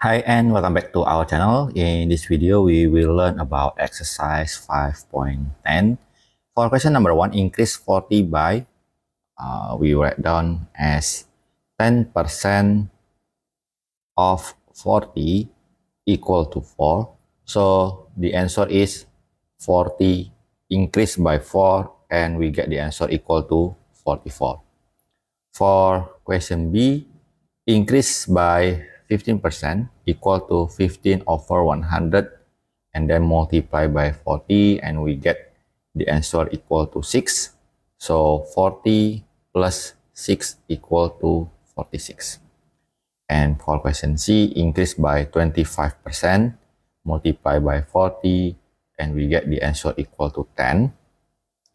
Hi and welcome back to our channel. In this video, we will learn about exercise 5.10. For question number 1, increase 40 by, we write down as 10% of 40 equal to 4. So the answer is 40 increased by 4 and we get the answer equal to 44. For question B, increase by 15% equal to 15 over 100 and then multiply by 40 and we get the answer equal to 6. So 40 plus 6 equal to 46. And for question C, increase by 25% multiply by 40 and we get the answer equal to 10.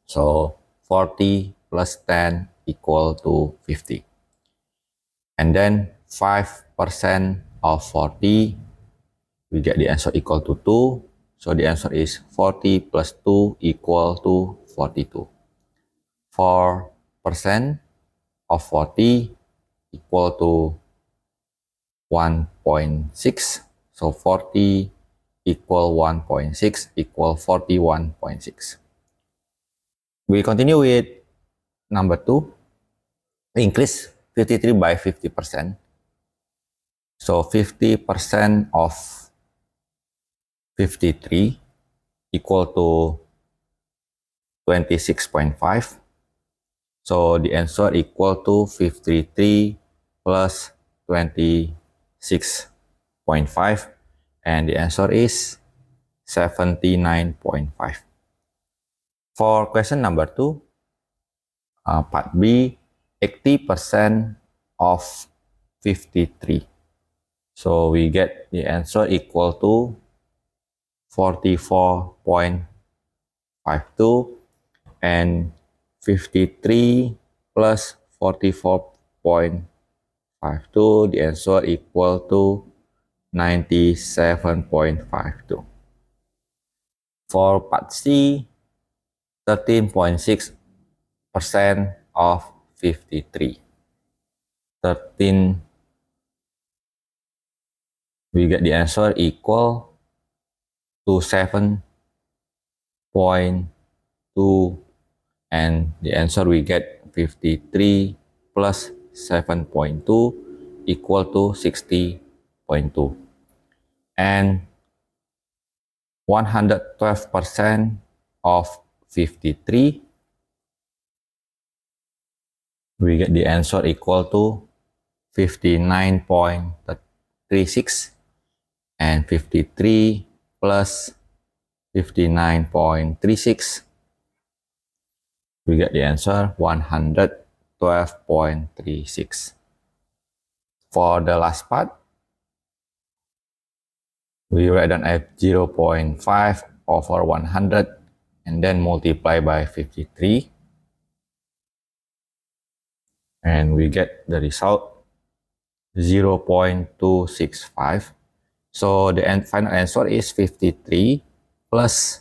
So 40 plus 10 equal to 50. And then 5% of 40, we get the answer equal to 2. So the answer is 40 plus 2 equal to 42. 4% of 40 equal to 1.6. So 40 equal 1.6 equal 41.6. We continue with number 2. Increase 53 by 50%. So 50% of 53 equal to 26.5. So the answer equal to 53 plus 26.5 and the answer is 79.5. For question number 2, part B, 80% of 53. So we get the answer equal to 44.52 and 53 plus 44.52, the answer equal to 97.52. For part C, 13.6% of 53. 13, we get the answer equal to 7.2 and the answer we get 53 plus 7.2 equal to 60.2. And 112% of 53, we get the answer equal to 59.36 and 53 plus 59.36, we get the answer 112.36. For the last part, we write down as 0.5 over 100 and then multiply by 53. And we get the result 0.265. So the final answer is 53 plus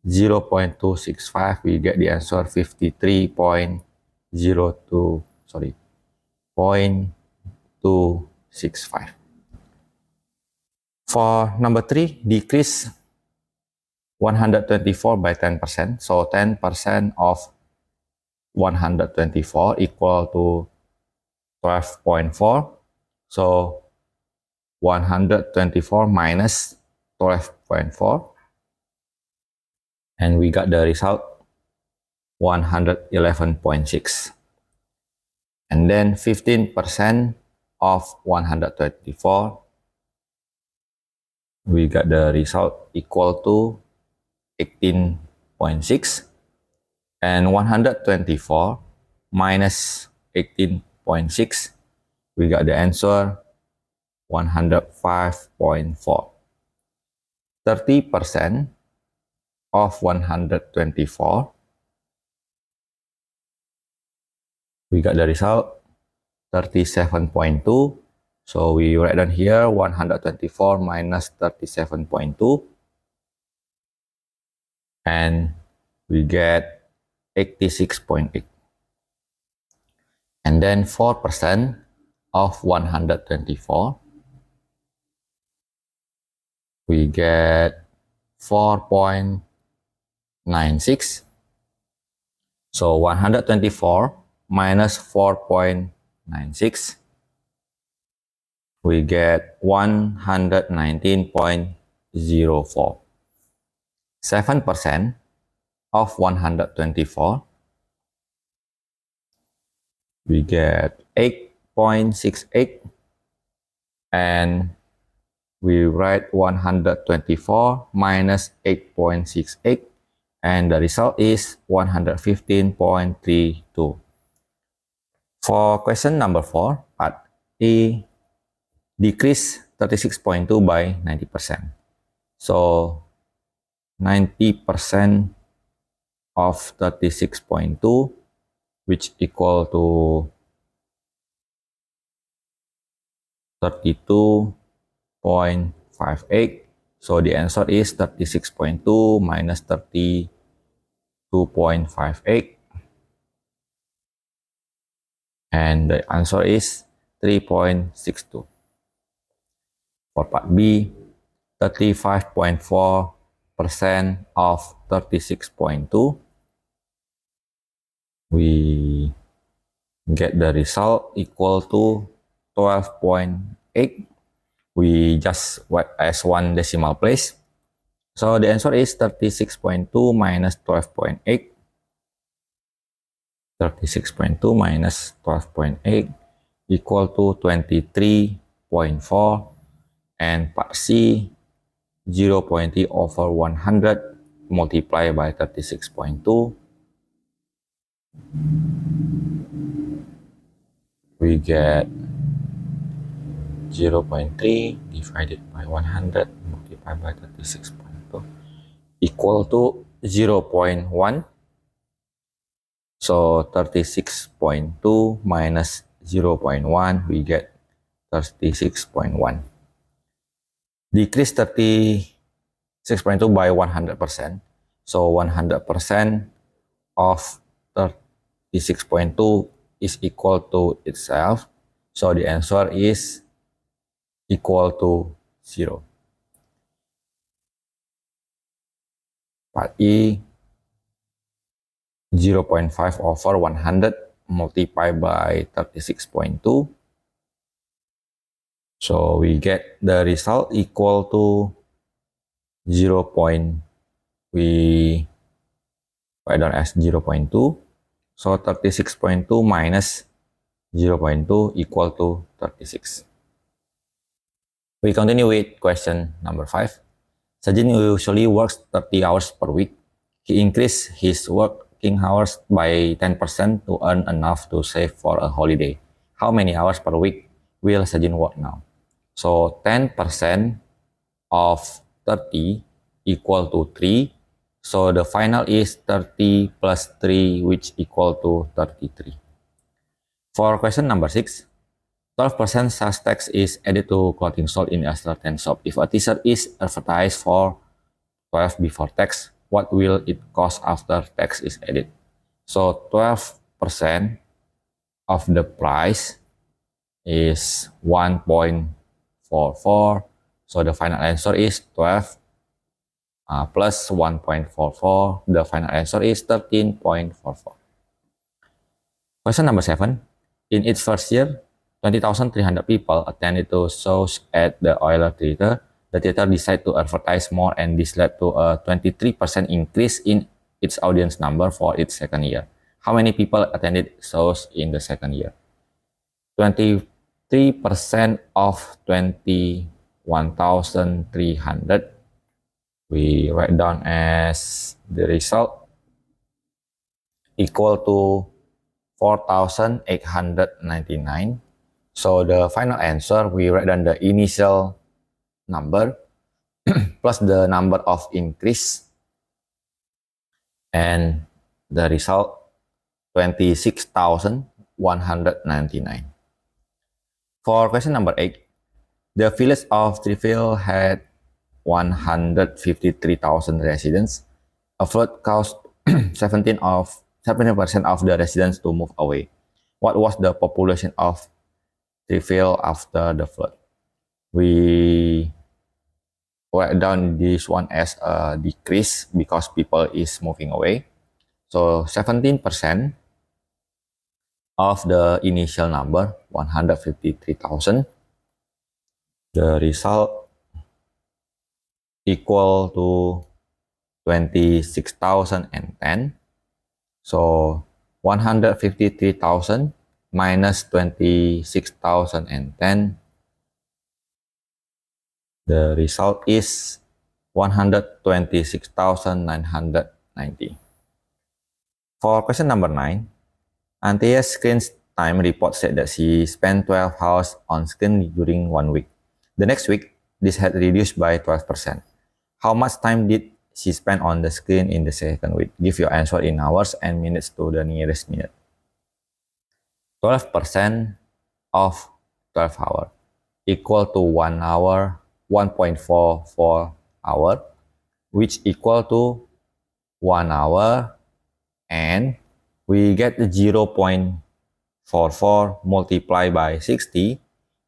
0.265, we get the answer 0.265. For number 3, decrease 124 by 10%. So 10% of 124 equal to 12.4. So 124 minus 12.4. And we got the result 111.6. And then 15% of 124, we got the result equal to 18.6. And 124 minus 18.6, we got the answer 105.4. 30% of 124, we got the result 37.2. So we write down here 124 minus 37.2 and we get 86.8. And then 4% of 124, we get 4.96. So 124 minus 4.96, we get 119.04. 7% of 124, we get 8.68, and we write 124 minus 8.68, and the result is 115.32. For question number 4, part A, decrease 36.2 by 90%. So 90% of 36.2, which equal to 32.58. So the answer is 36.2 minus 32.58. And the answer is 3.62. For part B, 35.4% of 36.2, we get the result equal to 12.8. We just write as one decimal place. So the answer is 36.2 minus 12.8. 36.2 minus 12.8 equal to 23.4. And part C, 0.3 over 100 multiplied by 36.2. We get 0.3 divided by 100 multiplied by 36.2 equal to 0.1. So 36.2 minus 0.1, we get 36.1. Decrease 36.2 by 100%. So 100% of 36.2 is equal to itself. So the answer is equal to 0. Part E, 0.5 over 100 multiplied by 36.2. So we get the result equal to 0. We write down as 0.2. So 36.2 minus 0.2 equal to 36. We continue with question number 5. Sajin usually works 30 hours per week. He increased his working hours by 10% to earn enough to save for a holiday. How many hours per week will Sajin work now? So 10% of 30 equal to 3. So the final is 30 plus 3, which equal to 33. For question number 6, 12% sales tax is added to clothing sold in a certain shop. If a t-shirt is advertised for 12 before tax, what will it cost after tax is added? So 12% of the price is 1.44. So the final answer is 12 plus 1.44. The final answer is 13.44. Question number 7. In its first year, 20,300 people attended to shows at the Euler Theater. The theater decided to advertise more, and this led to a 23% increase in its audience number for its second year. How many people attended shows in the second year? 23% of 21,300. We write down as the result equal to 4,899. So the final answer, we write down the initial number plus the number of increase, and the result 26,199. For question number 8, the village of Treville had 153,000 residents. A flood caused 17% of the residents to move away. What was the population of Treville after the flood? We write down this one as a decrease because people is moving away. So 17% of the initial number, 153,000, the result equal to 26,010. So 153,000 minus 26,010, the result is 126,990. For question number 9, Anthea's screen time report said that she spent 12 hours on screen during 1 week. The next week, this had reduced by 12%. How much time did she spend on the screen in the second week? Give your answer in hours and minutes to the nearest minute. 12% of 12 hours equal to 1 hour, 1.44 hour, which equal to 1 hour, and we get 0.44 multiplied by 60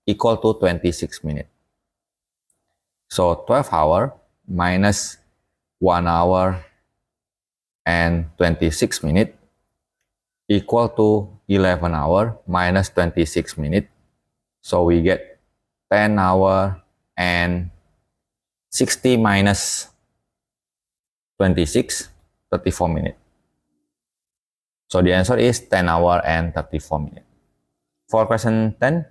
equal to 26 minutes. So 12 hour minus 1 hour and 26 minutes equal to 11 hour minus 26 minutes. So we get 10 hour and 60 minus 26, 34 minutes. So the answer is 10 hour and 34 minutes. For question 10,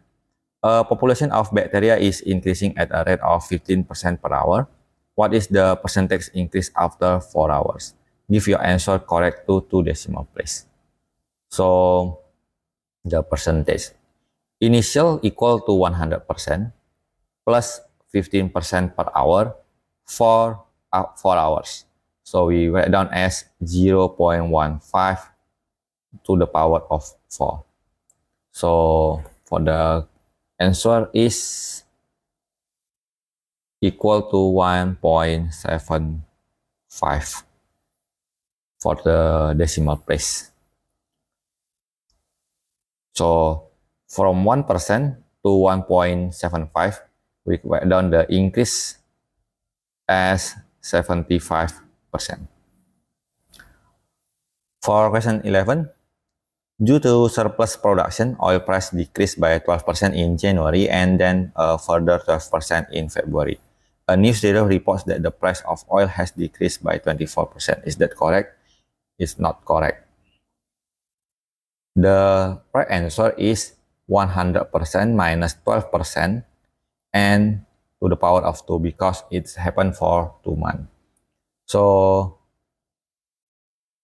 a population of bacteria is increasing at a rate of 15% per hour. What is the percentage increase after 4 hours? Give your answer correct to 2 decimal place. So the percentage initial equal to 100% plus 15% per hour for 4 hours. So we write down as 0.15 to the power of 4. So for the answer is equal to 1.75 for the decimal place. So from 1% to 1.75, we write down the increase as 75%. For question 11, due to surplus production, oil price decreased by 12% in January and then a further 12% in February. A newsletter reports that the price of oil has decreased by 24%. Is that correct? It's not correct. The right answer is 100% minus 12% and to the power of 2 because it's happened for 2 months. So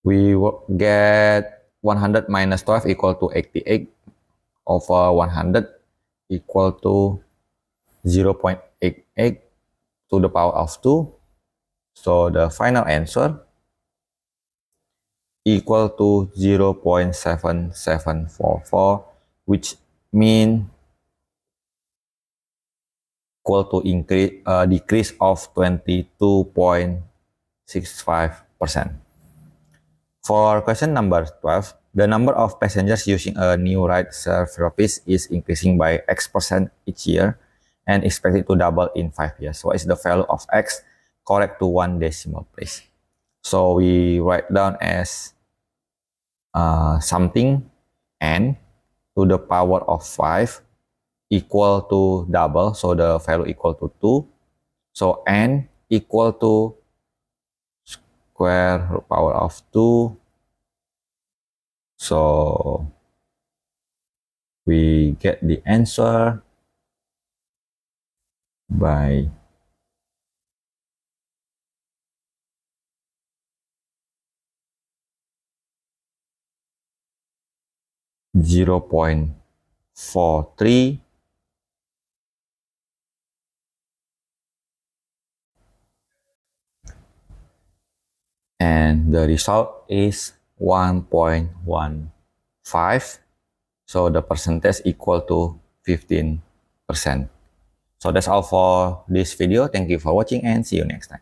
we get 100 minus 12 equal to 88 over 100 equal to 0.88 to the power of 2. So the final answer equal to 0.7744, which mean equal to decrease of 22.65%. For question number 12, the number of passengers using a new ride service is increasing by X% each year and expected to double in 5 years. What is the value of X correct to 1 decimal place? So we write down as something n to the power of 5 equal to double, so the value equal to 2. So n equal to square root power of 2. So we get the answer by 0.43 and the result is 1.15. So the percentage equal to 15%. So that's all for this video. Thank you for watching and see you next time.